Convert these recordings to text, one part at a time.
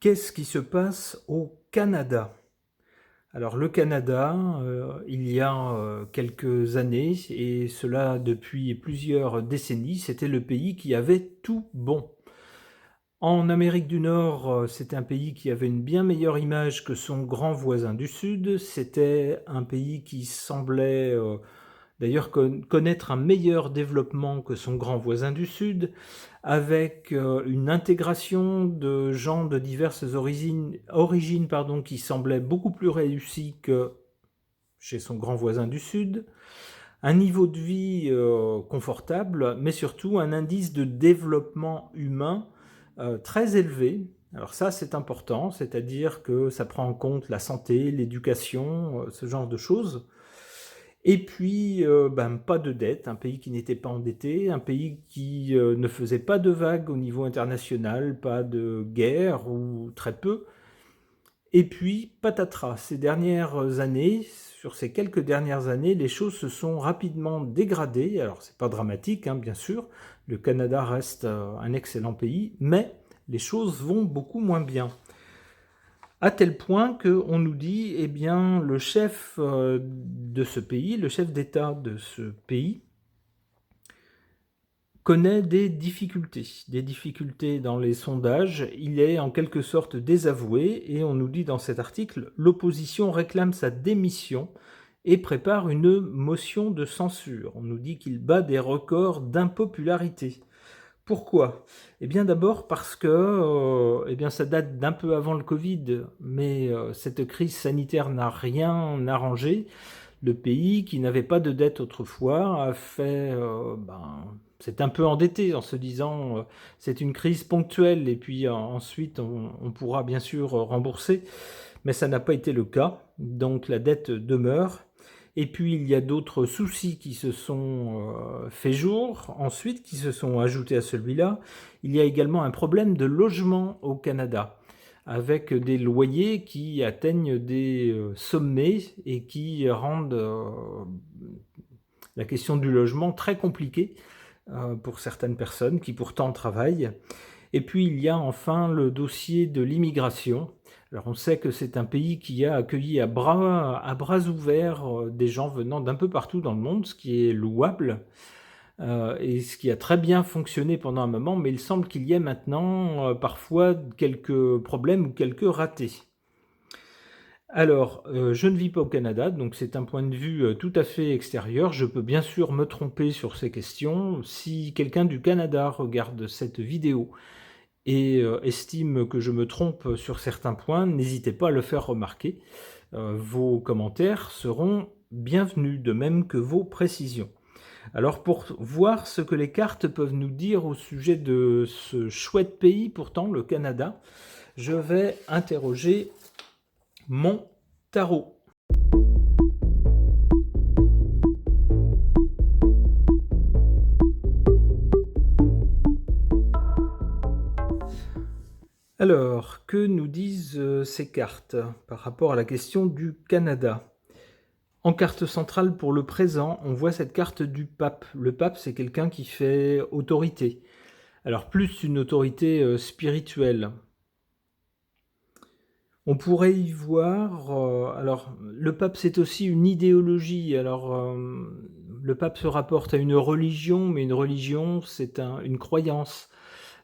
Qu'est-ce qui se passe au Canada? Alors le Canada, il y a, quelques années et cela depuis plusieurs décennies, c'était le pays qui avait tout bon. En Amérique du Nord, c'était un pays qui avait une bien meilleure image que son grand voisin du Sud. C'était un pays qui semblait, d'ailleurs connaître un meilleur développement que son grand voisin du Sud, avec une intégration de gens de diverses origines pardon, qui semblait beaucoup plus réussie que chez son grand voisin du Sud, un niveau de vie confortable, mais surtout un indice de développement humain très élevé. Alors ça, c'est important, c'est-à-dire que ça prend en compte la santé, l'éducation, ce genre de choses. Et puis, pas de dette, un pays qui n'était pas endetté, un pays qui ne faisait pas de vagues au niveau international, pas de guerre ou très peu. Et puis, patatras, sur ces quelques dernières années, les choses se sont rapidement dégradées. Alors, c'est pas dramatique, hein, bien sûr, le Canada reste un excellent pays, mais les choses vont beaucoup moins bien. À tel point qu'on nous dit, eh bien, le chef de ce pays, le chef d'État de ce pays, connaît des difficultés dans les sondages. Il est en quelque sorte désavoué et on nous dit dans cet article, l'opposition réclame sa démission et prépare une motion de censure. On nous dit qu'il bat des records d'impopularité. Pourquoi? Eh bien d'abord parce que ça date d'un peu avant le Covid, mais cette crise sanitaire n'a rien arrangé. Le pays, qui n'avait pas de dette autrefois, s'est un peu endetté en se disant c'est une crise ponctuelle et puis ensuite on pourra bien sûr rembourser, mais ça n'a pas été le cas, donc la dette demeure. Et puis il y a d'autres soucis qui se sont fait jour, ensuite qui se sont ajoutés à celui-là. Il y a également un problème de logement au Canada, avec des loyers qui atteignent des sommets et qui rendent la question du logement très compliquée pour certaines personnes qui pourtant travaillent. Et puis il y a enfin le dossier de l'immigration. Alors on sait que c'est un pays qui a accueilli à bras ouverts des gens venant d'un peu partout dans le monde, ce qui est louable et ce qui a très bien fonctionné pendant un moment, mais il semble qu'il y ait maintenant parfois quelques problèmes ou quelques ratés. Alors, je ne vis pas au Canada, donc c'est un point de vue tout à fait extérieur. Je peux bien sûr me tromper sur ces questions. Si quelqu'un du Canada regarde cette vidéo et estime que je me trompe sur certains points, n'hésitez pas à le faire remarquer. Vos commentaires seront bienvenus, de même que vos précisions. Alors pour voir ce que les cartes peuvent nous dire au sujet de ce chouette pays, pourtant le Canada, je vais interroger mon tarot. Alors, que nous disent ces cartes par rapport à la question du Canada? En carte centrale pour le présent, on voit cette carte du pape. Le pape, c'est quelqu'un qui fait autorité. Alors plus une autorité spirituelle. On pourrait y voir, alors le pape c'est aussi une idéologie, alors le pape se rapporte à une religion, mais une religion c'est une croyance,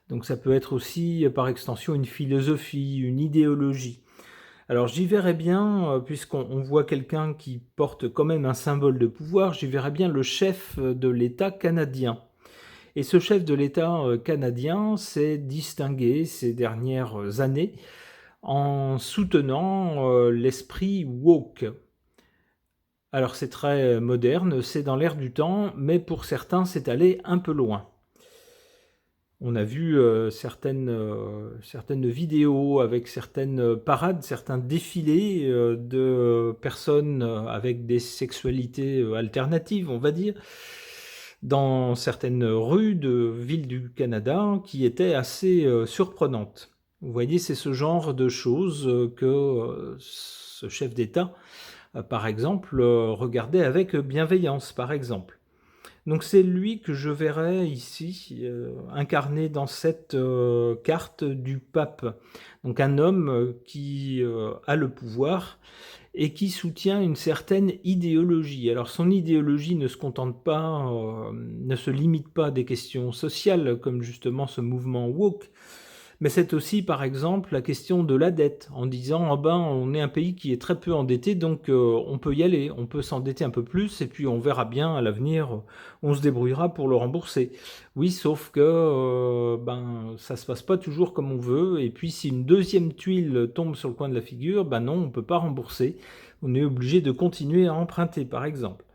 donc ça peut être aussi par extension une philosophie, une idéologie. Alors j'y verrais bien, puisqu'on voit quelqu'un qui porte quand même un symbole de pouvoir, j'y verrais bien le chef de l'État canadien. Et ce chef de l'État canadien s'est distingué ces dernières années en soutenant l'esprit woke. Alors c'est très moderne, c'est dans l'air du temps, mais pour certains c'est allé un peu loin. On a vu certaines vidéos avec certaines parades, certains défilés de personnes avec des sexualités alternatives, on va dire, dans certaines rues de villes du Canada qui étaient assez surprenantes. Vous voyez, c'est ce genre de choses que ce chef d'État, par exemple, regardait avec bienveillance, par exemple. Donc c'est lui que je verrais ici, incarné dans cette carte du pape. Donc un homme qui a le pouvoir et qui soutient une certaine idéologie. Alors son idéologie ne se contente pas, ne se limite pas à des questions sociales, comme justement ce mouvement woke, mais c'est aussi, par exemple, la question de la dette, en disant oh ben, on est un pays qui est très peu endetté, donc on peut y aller, on peut s'endetter un peu plus, et puis on verra bien à l'avenir, on se débrouillera pour le rembourser. Oui, sauf que ben, ça se passe pas toujours comme on veut, et puis si une deuxième tuile tombe sur le coin de la figure, ben non, on peut pas rembourser, on est obligé de continuer à emprunter, par exemple.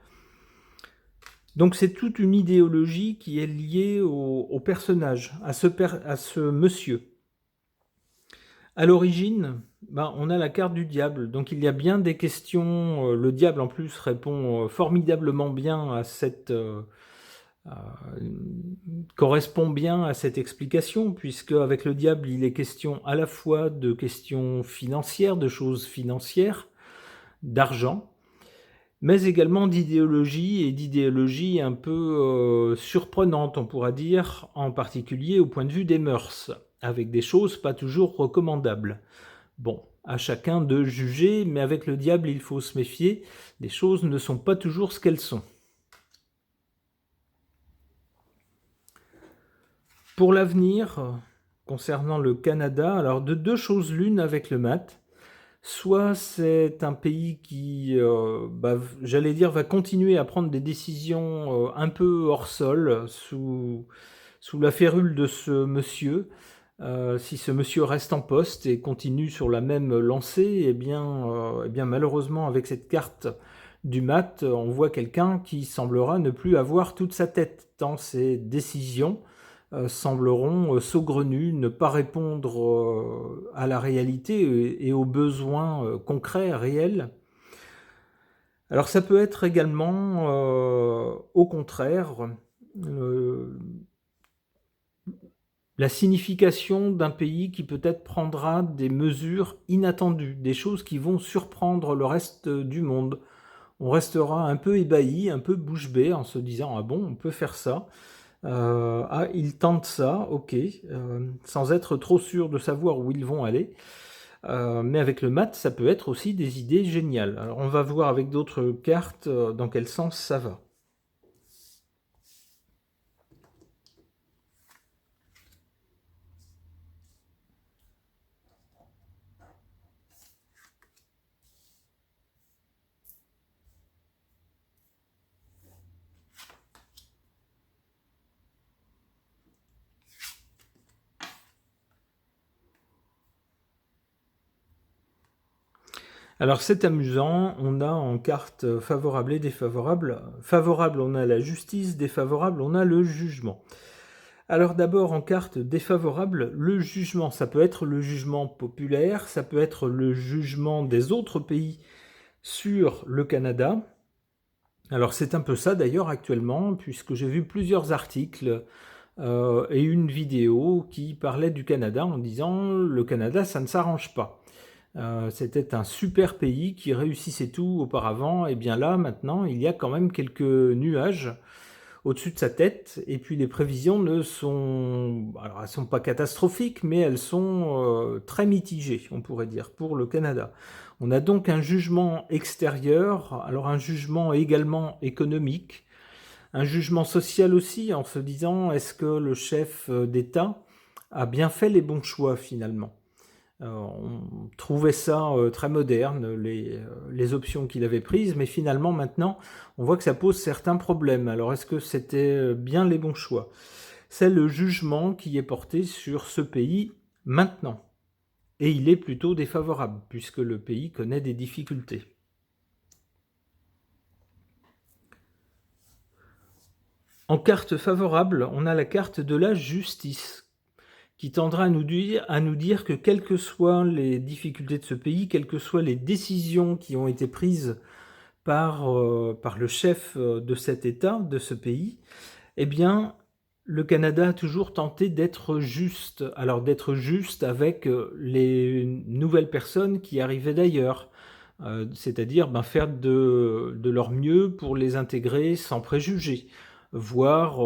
Donc c'est toute une idéologie qui est liée au personnage, à ce monsieur. À l'origine, ben, on a la carte du diable, donc il y a bien des questions. Le diable en plus répond formidablement bien à correspond bien à cette explication, puisque avec le diable, il est question à la fois de questions financières, de choses financières, d'argent, mais également d'idéologie, et d'idéologie un peu surprenante, on pourra dire, en particulier au point de vue des mœurs, avec des choses pas toujours recommandables. Bon, à chacun de juger, mais avec le diable, il faut se méfier, les choses ne sont pas toujours ce qu'elles sont. Pour l'avenir, concernant le Canada, alors de deux choses l'une avec le mat, soit c'est un pays qui, j'allais dire, va continuer à prendre des décisions un peu hors sol, sous la férule de ce monsieur. Si ce monsieur reste en poste et continue sur la même lancée, eh bien malheureusement avec cette carte du mat, on voit quelqu'un qui semblera ne plus avoir toute sa tête, tant ses décisions sembleront saugrenues, ne pas répondre à la réalité et aux besoins concrets, réels. Alors ça peut être également, au contraire, la signification d'un pays qui peut-être prendra des mesures inattendues, des choses qui vont surprendre le reste du monde. On restera un peu ébahi, un peu bouche bée en se disant ah bon, on peut faire ça. Ah, ils tentent ça, ok, sans être trop sûr de savoir où ils vont aller. Mais avec le mat, ça peut être aussi des idées géniales. Alors on va voir avec d'autres cartes dans quel sens ça va. Alors c'est amusant, on a en carte favorable et défavorable. Favorable, on a la justice, défavorable, on a le jugement. Alors d'abord en carte défavorable, le jugement, ça peut être le jugement populaire, ça peut être le jugement des autres pays sur le Canada. Alors c'est un peu ça d'ailleurs actuellement, puisque j'ai vu plusieurs articles et une vidéo qui parlait du Canada en disant le Canada ça ne s'arrange pas. C'était un super pays qui réussissait tout auparavant, et bien là maintenant il y a quand même quelques nuages au-dessus de sa tête, et puis les prévisions ne sont, alors elles sont pas catastrophiques, mais elles sont très mitigées, on pourrait dire, pour le Canada. On a donc un jugement extérieur, alors un jugement également économique, un jugement social aussi, en se disant est-ce que le chef d'État a bien fait les bons choix finalement. On trouvait ça très moderne, les options qu'il avait prises, mais finalement maintenant, on voit que ça pose certains problèmes. Alors est-ce que c'était bien les bons choix? C'est le jugement qui est porté sur ce pays maintenant. Et il est plutôt défavorable, puisque le pays connaît des difficultés. En carte favorable, on a la carte de la justice, qui tendra à nous dire que quelles que soient les difficultés de ce pays, quelles que soient les décisions qui ont été prises par le chef de cet État, de ce pays, eh bien, le Canada a toujours tenté d'être juste. Alors d'être juste avec les nouvelles personnes qui arrivaient d'ailleurs, c'est-à-dire faire de leur mieux pour les intégrer sans préjugés. voire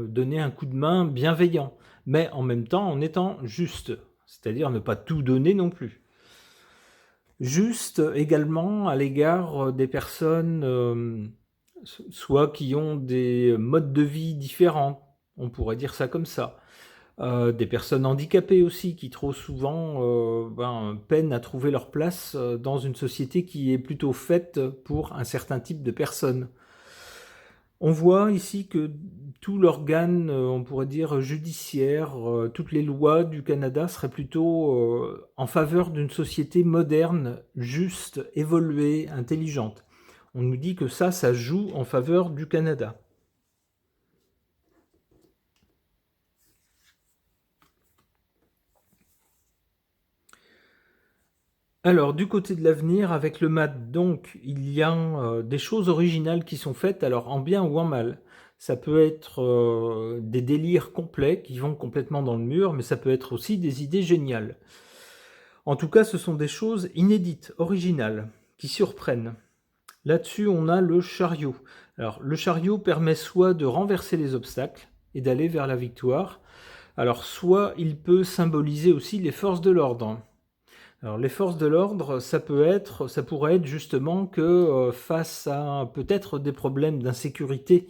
donner un coup de main bienveillant, mais en même temps en étant juste, c'est-à-dire ne pas tout donner non plus. Juste également à l'égard des personnes soit qui ont des modes de vie différents, on pourrait dire ça comme ça. Des personnes handicapées aussi qui trop souvent peinent à trouver leur place dans une société qui est plutôt faite pour un certain type de personnes. On voit ici que tout l'organe, on pourrait dire judiciaire, toutes les lois du Canada seraient plutôt en faveur d'une société moderne, juste, évoluée, intelligente. On nous dit que ça joue en faveur du Canada. Alors, du côté de l'avenir, avec le MAD, donc, il y a des choses originales qui sont faites, alors en bien ou en mal. Ça peut être des délires complets qui vont complètement dans le mur, mais ça peut être aussi des idées géniales. En tout cas, ce sont des choses inédites, originales, qui surprennent. Là-dessus, on a le chariot. Alors, le chariot permet soit de renverser les obstacles et d'aller vers la victoire, alors soit il peut symboliser aussi les forces de l'ordre. Alors les forces de l'ordre, ça pourrait être justement que face à peut-être des problèmes d'insécurité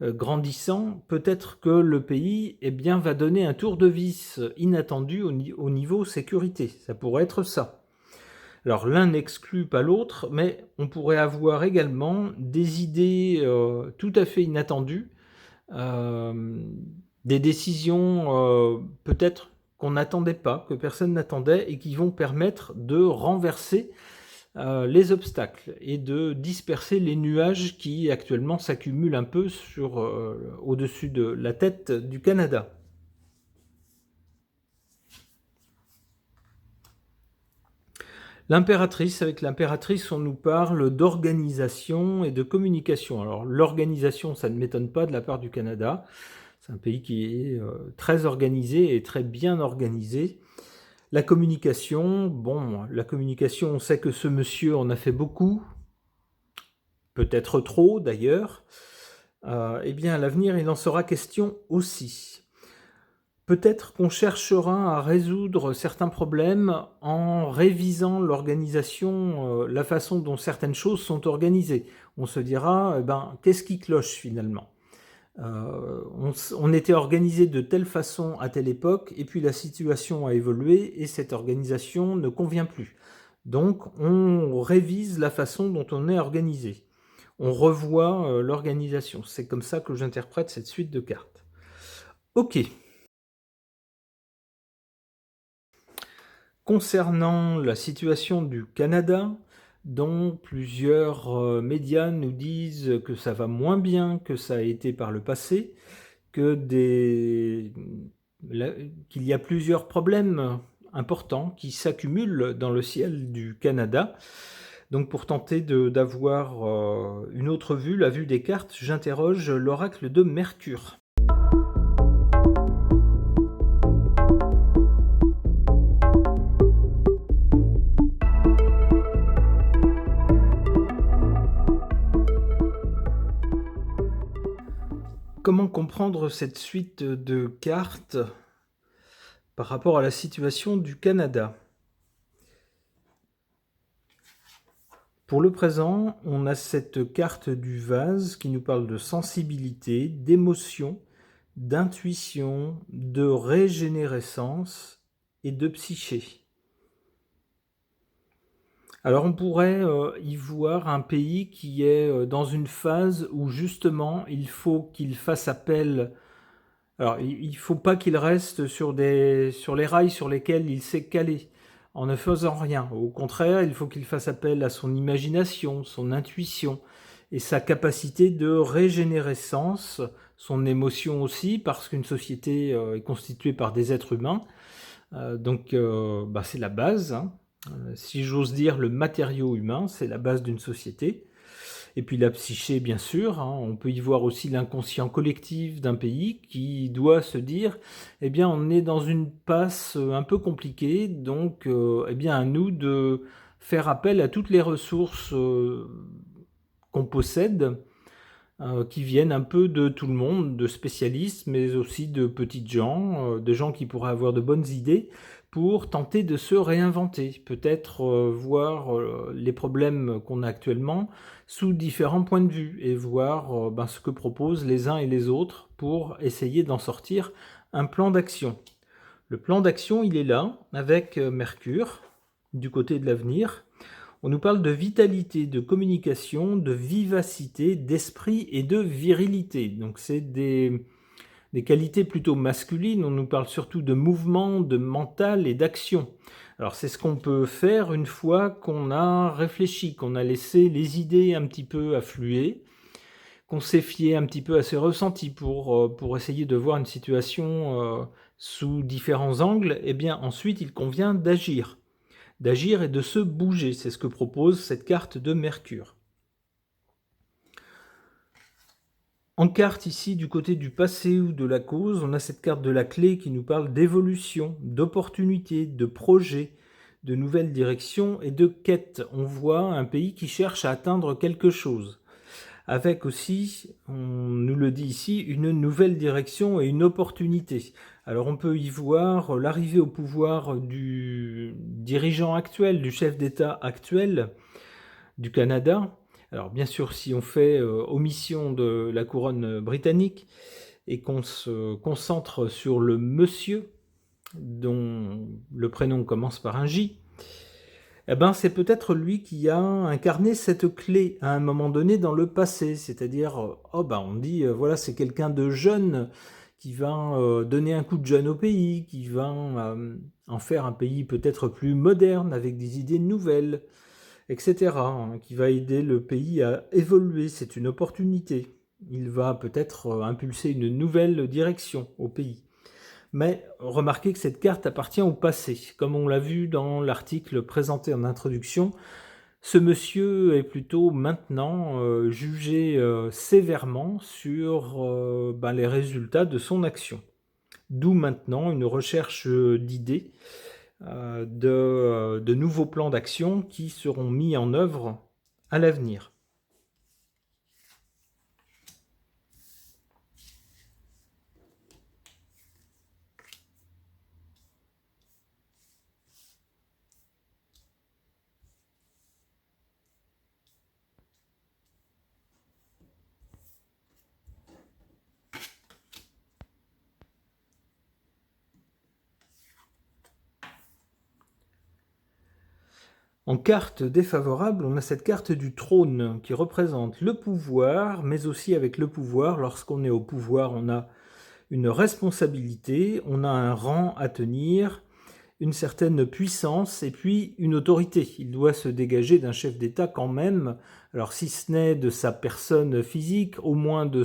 grandissants, peut-être que le pays va donner un tour de vis inattendu au niveau sécurité. Ça pourrait être ça. Alors l'un n'exclut pas l'autre, mais on pourrait avoir également des idées tout à fait inattendues, des décisions peut-être qu'on n'attendait pas, que personne n'attendait, et qui vont permettre de renverser les obstacles et de disperser les nuages qui actuellement s'accumulent un peu au-dessus de la tête du Canada. L'impératrice, avec l'impératrice, on nous parle d'organisation et de communication. Alors l'organisation, ça ne m'étonne pas de la part du Canada. C'est un pays qui est très organisé et très bien organisé. La communication, on sait que ce monsieur en a fait beaucoup, peut-être trop d'ailleurs. À l'avenir, il en sera question aussi. Peut-être qu'on cherchera à résoudre certains problèmes en révisant l'organisation, la façon dont certaines choses sont organisées. On se dira, qu'est-ce qui cloche finalement ? On était organisé de telle façon à telle époque, et puis la situation a évolué, et cette organisation ne convient plus. Donc on révise la façon dont on est organisé. On revoit l'organisation. C'est comme ça que j'interprète cette suite de cartes. Ok. Concernant la situation du Canada, dont plusieurs médias nous disent que ça va moins bien que ça a été par le passé, qu'il y a plusieurs problèmes importants qui s'accumulent dans le ciel du Canada. Donc pour tenter d'avoir une autre vue, la vue des cartes, j'interroge l'oracle de Mercure. Comment comprendre cette suite de cartes par rapport à la situation du Canada ? Pour le présent, on a cette carte du vase qui nous parle de sensibilité, d'émotion, d'intuition, de régénérescence et de psyché. Alors on pourrait y voir un pays qui est dans une phase où justement il faut qu'il fasse appel. Alors il ne faut pas qu'il reste sur les rails sur lesquels il s'est calé en ne faisant rien. Au contraire, il faut qu'il fasse appel à son imagination, son intuition et sa capacité de régénérescence, son émotion aussi, parce qu'une société est constituée par des êtres humains. Donc c'est la base, hein. Si j'ose dire, le matériau humain, c'est la base d'une société. Et puis la psyché, bien sûr, hein, on peut y voir aussi l'inconscient collectif d'un pays qui doit se dire, on est dans une passe un peu compliquée, donc à nous de faire appel à toutes les ressources qu'on possède qui viennent un peu de tout le monde, de spécialistes, mais aussi de petites gens, de gens qui pourraient avoir de bonnes idées pour tenter de se réinventer, peut-être voir les problèmes qu'on a actuellement sous différents points de vue et voir ce que proposent les uns et les autres pour essayer d'en sortir un plan d'action. Le plan d'action, il est là, avec Mercure, du côté de l'avenir. On nous parle de vitalité, de communication, de vivacité, d'esprit et de virilité. Donc c'est des qualités plutôt masculines. On nous parle surtout de mouvement, de mental et d'action. Alors c'est ce qu'on peut faire une fois qu'on a réfléchi, qu'on a laissé les idées un petit peu affluer, qu'on s'est fié un petit peu à ses ressentis pour essayer de voir une situation sous différents angles. Et bien ensuite il convient d'agir et de se bouger. C'est ce que propose cette carte de Mercure. En carte ici, du côté du passé ou de la cause, on a cette carte de la clé qui nous parle d'évolution, d'opportunité, de projet, de nouvelles directions et de quête. On voit un pays qui cherche à atteindre quelque chose. Avec aussi, on nous le dit ici, une nouvelle direction et une opportunité. Alors on peut y voir l'arrivée au pouvoir du dirigeant actuel, du chef d'État actuel du Canada. Alors bien sûr, si on fait omission de la couronne britannique et qu'on se concentre sur le monsieur, dont le prénom commence par un J, eh ben, c'est peut-être lui qui a incarné cette clé à un moment donné dans le passé. C'est-à-dire, on dit, voilà, c'est quelqu'un de jeune qui va donner un coup de jeune au pays, qui va en faire un pays peut-être plus moderne, avec des idées nouvelles, etc., hein, qui va aider le pays à évoluer. C'est une opportunité. Il va peut-être impulser une nouvelle direction au pays. Mais remarquez que cette carte appartient au passé. Comme on l'a vu dans l'article présenté en introduction, ce monsieur est plutôt maintenant jugé sévèrement sur les résultats de son action. D'où maintenant une recherche d'idées, de nouveaux plans d'action qui seront mis en œuvre à l'avenir. En carte défavorable, on a cette carte du trône qui représente le pouvoir, mais aussi avec le pouvoir, lorsqu'on est au pouvoir, on a une responsabilité, on a un rang à tenir, une certaine puissance et puis une autorité. Il doit se dégager d'un chef d'État quand même, alors si ce n'est de sa personne physique, au moins de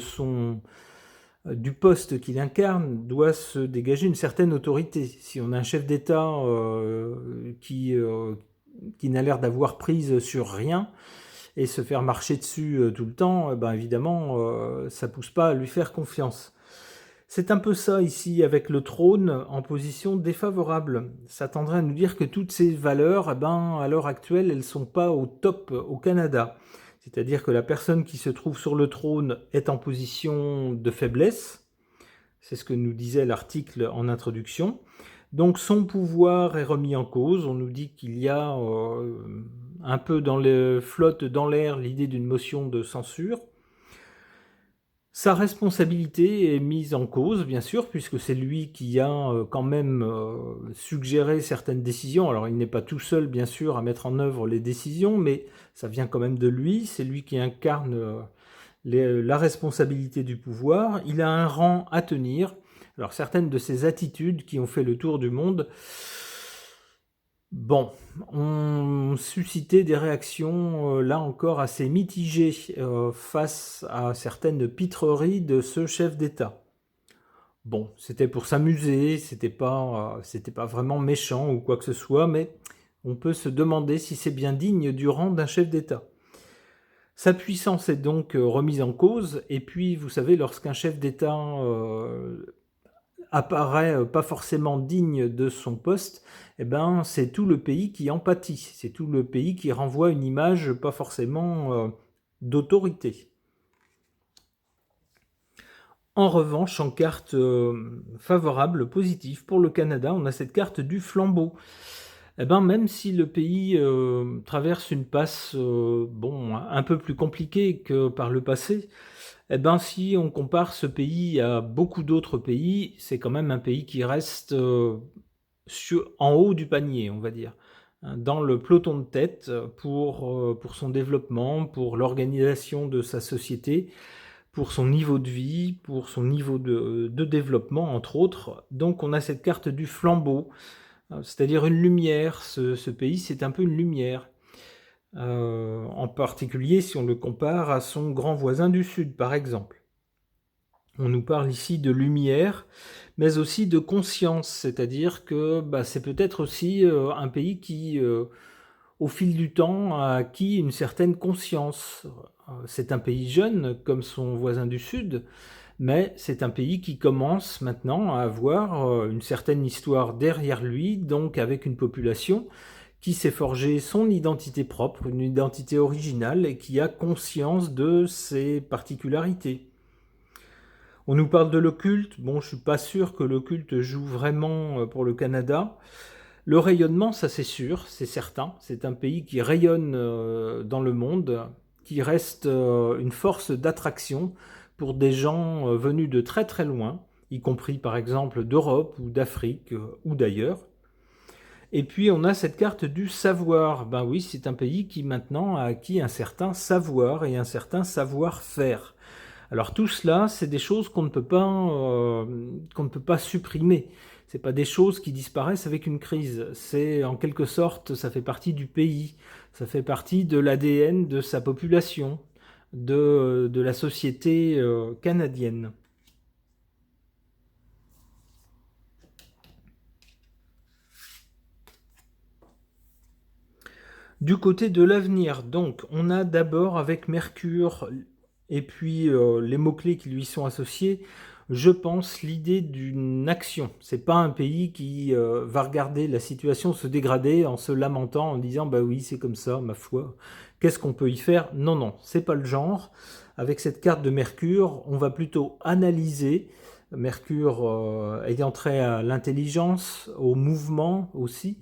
du poste qu'il incarne, doit se dégager une certaine autorité. Si on a un chef d'État qui n'a l'air d'avoir prise sur rien et se faire marcher dessus tout le temps, évidemment, ça pousse pas à lui faire confiance. C'est un peu ça ici avec le trône en position défavorable. Ça tendrait à nous dire que toutes ces valeurs, à l'heure actuelle, elles ne sont pas au top au Canada. C'est-à-dire que la personne qui se trouve sur le trône est en position de faiblesse. C'est ce que nous disait l'article en introduction. Donc son pouvoir est remis en cause. On nous dit qu'il y a un peu flotte dans l'air l'idée d'une motion de censure. Sa responsabilité est mise en cause, bien sûr, puisque c'est lui qui a quand même suggéré certaines décisions. Alors il n'est pas tout seul, bien sûr, à mettre en œuvre les décisions, mais ça vient quand même de lui. C'est lui qui incarne la responsabilité du pouvoir. Il a un rang à tenir. Alors certaines de ses attitudes qui ont fait le tour du monde, ont suscité des réactions là encore assez mitigées face à certaines pitreries de ce chef d'État. Bon, c'était pour s'amuser, c'était pas vraiment méchant ou quoi que ce soit, mais on peut se demander si c'est bien digne du rang d'un chef d'État. Sa puissance est donc remise en cause, et puis vous savez, lorsqu'un chef d'État apparaît pas forcément digne de son poste, c'est tout le pays qui en pâtit, c'est tout le pays qui renvoie une image pas forcément d'autorité. En revanche, en carte favorable, positive, pour le Canada, on a cette carte du flambeau. Eh ben, même si le pays traverse une passe bon, un peu plus compliquée que par le passé, eh ben, si on compare ce pays à beaucoup d'autres pays, c'est quand même un pays qui reste en haut du panier, on va dire, hein, dans le peloton de tête pour son développement, pour l'organisation de sa société, pour son niveau de vie, pour son niveau de développement, entre autres. Donc on a cette carte du flambeau, c'est-à-dire une lumière. Ce pays, c'est un peu une lumière. En particulier si on le compare à son grand voisin du Sud, par exemple. On nous parle ici de lumière, mais aussi de conscience, c'est-à-dire que c'est peut-être aussi un pays qui, au fil du temps, a acquis une certaine conscience. C'est un pays jeune, comme son voisin du Sud, mais c'est un pays qui commence maintenant à avoir une certaine histoire derrière lui, donc avec une population qui s'est forgé son identité propre, une identité originale, et qui a conscience de ses particularités. On nous parle de l'occulte. Bon, je suis pas sûr que l'occulte joue vraiment pour le Canada. Le rayonnement, ça c'est sûr, c'est certain. C'est un pays qui rayonne dans le monde, qui reste une force d'attraction pour des gens venus de très très loin, y compris par exemple d'Europe ou d'Afrique ou d'ailleurs. Et puis on a cette carte du savoir. Ben oui, c'est un pays qui maintenant a acquis un certain savoir et un certain savoir-faire. Alors tout cela, c'est des choses qu'on ne peut pas supprimer. C'est pas des choses qui disparaissent avec une crise. C'est en quelque sorte, ça fait partie du pays, ça fait partie de l'ADN de sa population, de la société canadienne. Du côté de l'avenir, donc, on a d'abord avec Mercure et puis les mots-clés qui lui sont associés, je pense l'idée d'une action. C'est pas un pays qui va regarder la situation se dégrader en se lamentant, en disant bah oui, c'est comme ça, ma foi, qu'est-ce qu'on peut y faire? Non, non, c'est pas le genre. Avec cette carte de Mercure, on va plutôt analyser. Mercure ayant trait à l'intelligence, au mouvement aussi,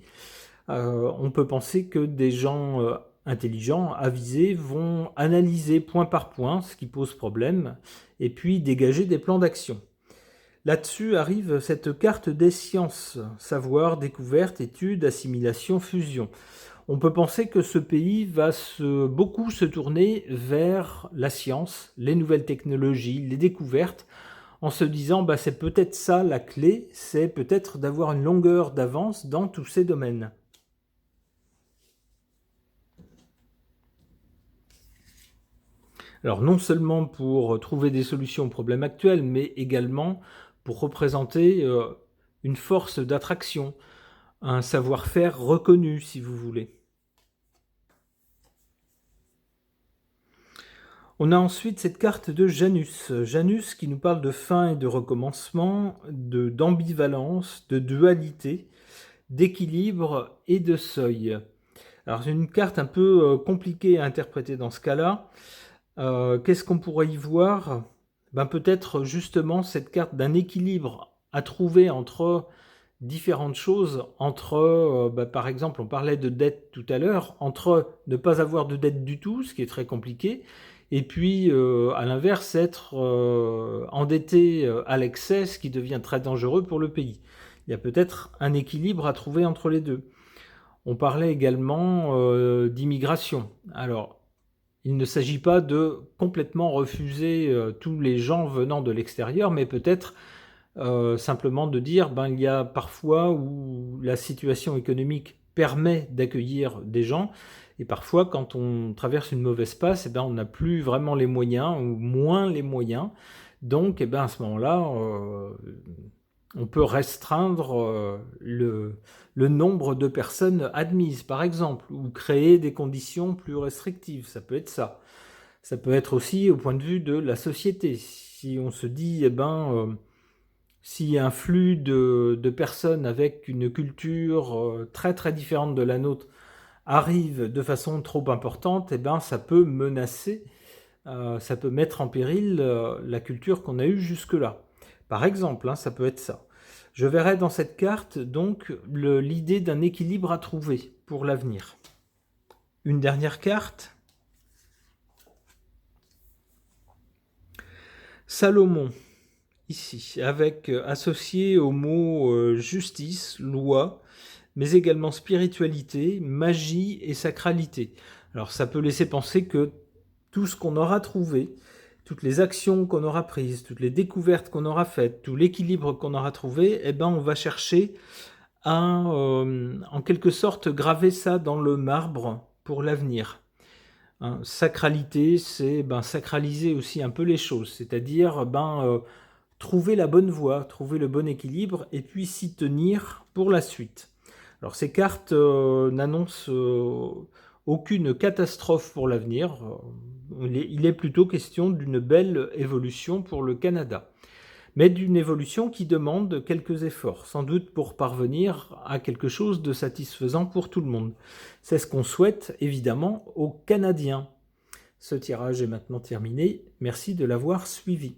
on peut penser que des gens intelligents, avisés, vont analyser point par point ce qui pose problème et puis dégager des plans d'action. Là-dessus arrive cette carte des sciences, savoir, découverte, étude, assimilation, fusion. On peut penser que ce pays va beaucoup se tourner vers la science, les nouvelles technologies, les découvertes, en se disant c'est peut-être ça la clé, c'est peut-être d'avoir une longueur d'avance dans tous ces domaines. Alors non seulement pour trouver des solutions aux problèmes actuels, mais également pour représenter une force d'attraction, un savoir-faire reconnu, si vous voulez. On a ensuite cette carte de Janus. Janus qui nous parle de fin et de recommencement, d'ambivalence, de dualité, d'équilibre et de seuil. Alors c'est une carte un peu compliquée à interpréter dans ce cas-là. Qu'est-ce qu'on pourrait y voir? Peut-être justement cette carte d'un équilibre à trouver entre différentes choses, entre, par exemple, on parlait de dette tout à l'heure, entre ne pas avoir de dette du tout, ce qui est très compliqué, et puis, à l'inverse, être endetté à l'excès, ce qui devient très dangereux pour le pays. Il y a peut-être un équilibre à trouver entre les deux. On parlait également d'immigration. Alors, il ne s'agit pas de complètement refuser tous les gens venant de l'extérieur, mais peut-être simplement de dire il y a parfois où la situation économique permet d'accueillir des gens, et parfois quand on traverse une mauvaise passe, on n'a plus vraiment les moyens, ou moins les moyens. Donc à ce moment-là, on peut restreindre le nombre de personnes admises, par exemple, ou créer des conditions plus restrictives. Ça peut être ça. Ça peut être aussi au point de vue de la société. Si on se dit, si un flux de personnes avec une culture très très différente de la nôtre arrive de façon trop importante, ça peut menacer ça peut mettre en péril la culture qu'on a eue jusque-là. Par exemple, hein, ça peut être ça. Je verrai dans cette carte donc l'idée d'un équilibre à trouver pour l'avenir. Une dernière carte. Salomon, ici, avec associé au mot justice, loi, mais également spiritualité, magie et sacralité. Alors ça peut laisser penser que tout ce qu'on aura trouvé, toutes les actions qu'on aura prises, toutes les découvertes qu'on aura faites, tout l'équilibre qu'on aura trouvé, eh ben on va chercher à, en quelque sorte, graver ça dans le marbre pour l'avenir. Hein, sacralité, c'est sacraliser aussi un peu les choses, c'est-à-dire trouver la bonne voie, trouver le bon équilibre et puis s'y tenir pour la suite. Alors ces cartes n'annoncent aucune catastrophe pour l'avenir. Il est plutôt question d'une belle évolution pour le Canada, mais d'une évolution qui demande quelques efforts, sans doute pour parvenir à quelque chose de satisfaisant pour tout le monde. C'est ce qu'on souhaite évidemment aux Canadiens. Ce tirage est maintenant terminé. Merci de l'avoir suivi.